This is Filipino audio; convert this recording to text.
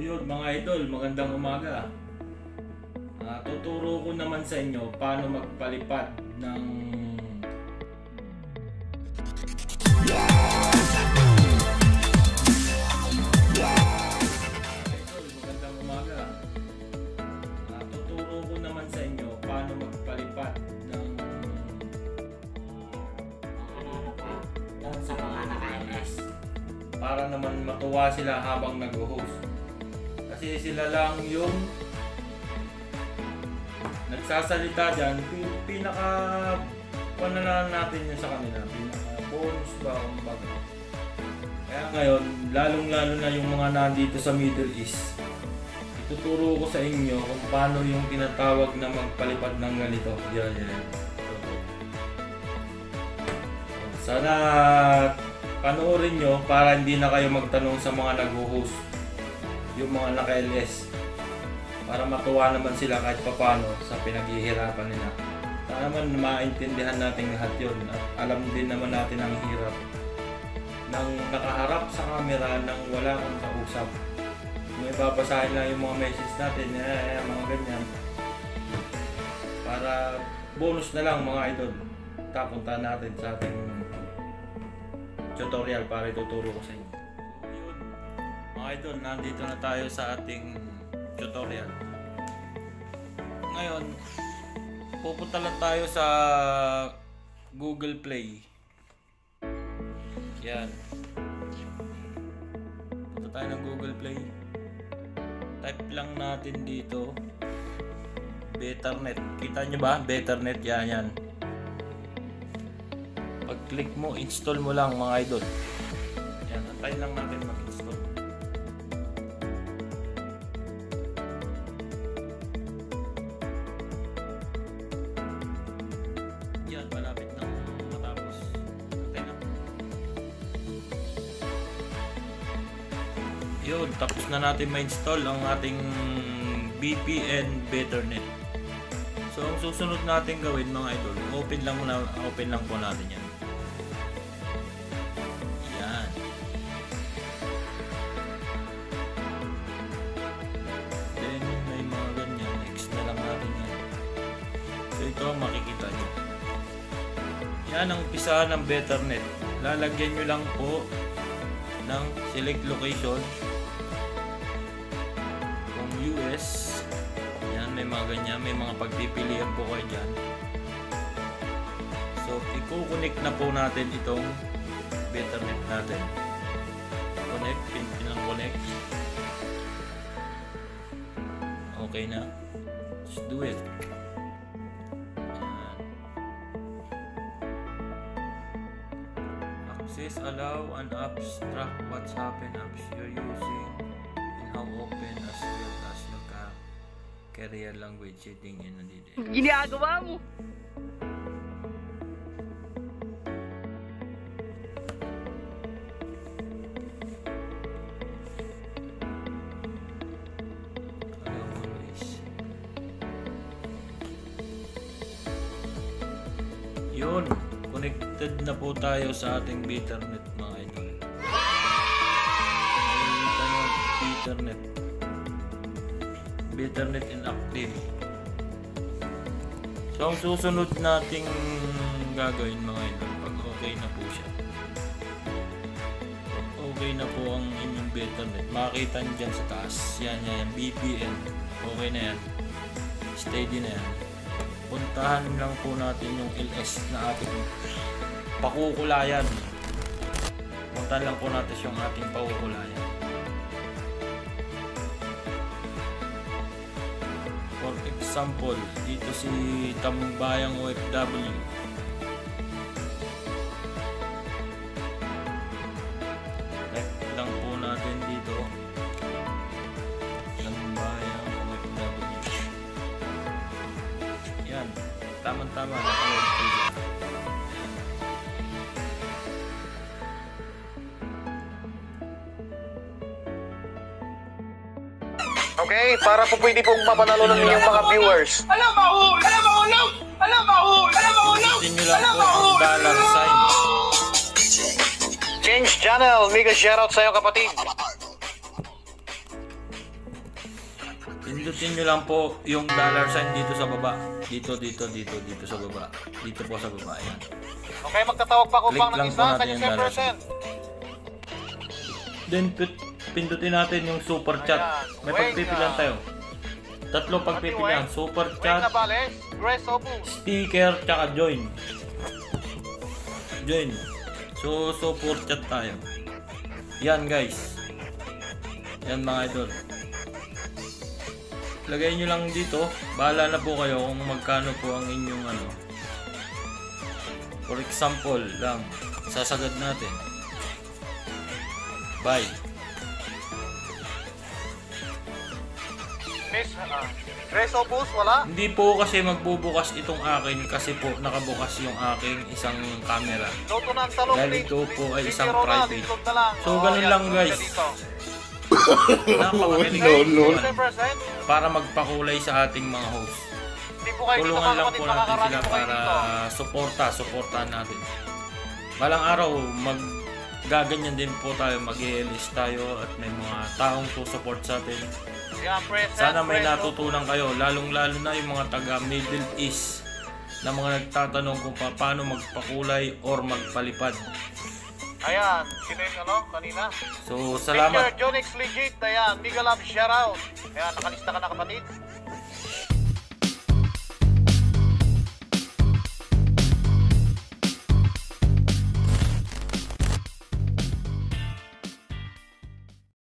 Yun mga idol, magandang umaga. Tuturo ko naman sa inyo paano magpalipad ng idol, magandang umaga. Tuturo ko naman sa inyo paano magpalipad ng sa mga naka-LS para naman matuwa sila habang nag-host. Kasi sila lang yung nagsasalita dyan, pinaka panalaan natin yun sa kanila, pinaka bonus ba o bago. Kaya ngayon, lalong lalo na yung mga nandito sa Middle East, ituturo ko sa inyo kung paano yung tinatawag na magpalipad ng ganito. Yan. Sana panoorin nyo para hindi na kayo magtanong sa mga nag-host, yung mga naka-LS, para matuwa naman sila kahit papano sa pinaghihirapan nila. Sana naman maintindihan natin lahat yun at alam din naman natin ang hirap ng nakaharap sa camera nang wala kang kausap. May babasahin lang yung mga message natin, mga ganyan, para bonus na lang mga idol. Tapunta natin sa ating tutorial para ituturo ko sa inyo. Yun, mga idol, nandito na tayo sa ating tutorial. Ngayon, pupunta lang tayo sa Google Play. Yan. Punta tayo ng Google Play. Type lang natin dito WATERMARK. Kita nyo ba? WATERMARK, yan. Pag-click mo, install mo lang mga idol. Yan, antayin lang natin mag-install. Yan, malapit na matapos. Antayin lang. Yun, tapos na natin ma-install ang ating VPN WATERMARK. So, ang susunod natin gawin mga idol, open lang po natin yan. Yan. Then, may mga ganyan. Next na lang natin yan. So, ito ang makikita nyo. Yan ang umpisa ng WATERMARK. Lalagyan nyo lang po ng select location. Kung US, may mga ganyan, may mga pagpipilian po kayo dyan. So, i-connect na po natin itong WATERMARK natin. Connect, pinang connect. Okay na. Just do it. Ayan. Access, allow, and abstract what's happened apps you're using and how open as well as your career language setting in nandito. Ginagawa mo! Yun, connected na po tayo sa ating WATERMARK mga idol. WATERMARK inactive. So ang susunod nating gagawin mga idol, pag okay na po siya, pag okay na po ang inyong WATERMARK, makikita nyo dyan sa taas, yan, VPN, okay na yan, steady na yan. Puntahan lang po natin yung LS na ating pakukulayan. Puntahan lang po natin yung ating pakukulayan. For example, dito si Tambayang OFW. Type lang po natin dito Tambayang OFW. Yan, tama-tama naka-load po dyan. Okay, para po pwede pong mapanalo ng inyong mga viewers. Continue lang po ang dollar sign. Change channel, mega shoutout sa'yo kapatid. Pindutin nyo lang po yung dollar sign dito sa baba. Dito sa baba. Dito po sa baba. Ayan. Okay, magtatawag pa ko Click pang ng lang po isa. natin Kanya yung dollar sign. 10%. Then pindutin natin yung super chat. May pagpipilian tayo. Tatlo pagpipilian. Super Wait chat, na bales. Grace Obu. sticker, tsaka join. Join. So super chat tayo. Yan guys. Yan mga idol. Lagay nyo lang dito. Bahala na po kayo kung magkano po ang inyong ano. For example lang. Sasagad natin. Bye. Miss, Grace Obus, wala? Hindi po kasi magbubukas itong akin kasi po nakabukas yung aking isang camera. Loto ng talong. Dahil ito po ay isang Zero na, private. dito na lang. So ganun lang guys. Napakagaling No. po para magpakulay sa ating mga host. Hindi po kayo dito Tulungan lang kakapatid, po natin makakarami sila po kayo para dito. suportahan natin. Balang araw gaganyan din po tayo, mag-i-list tayo at may mga taong susupport sa atin. Yan, present, Sana may present. natutunan kayo, lalong-lalo na yung mga taga Middle East na mga nagtatanong kung paano magpakulay or magpalipad. Ayan, sino yung ano, kanina? So, salamat. Picture, Jonix Legit, ayan, Miguel Love, shoutout. Ayan, nakalista ka na kapatid.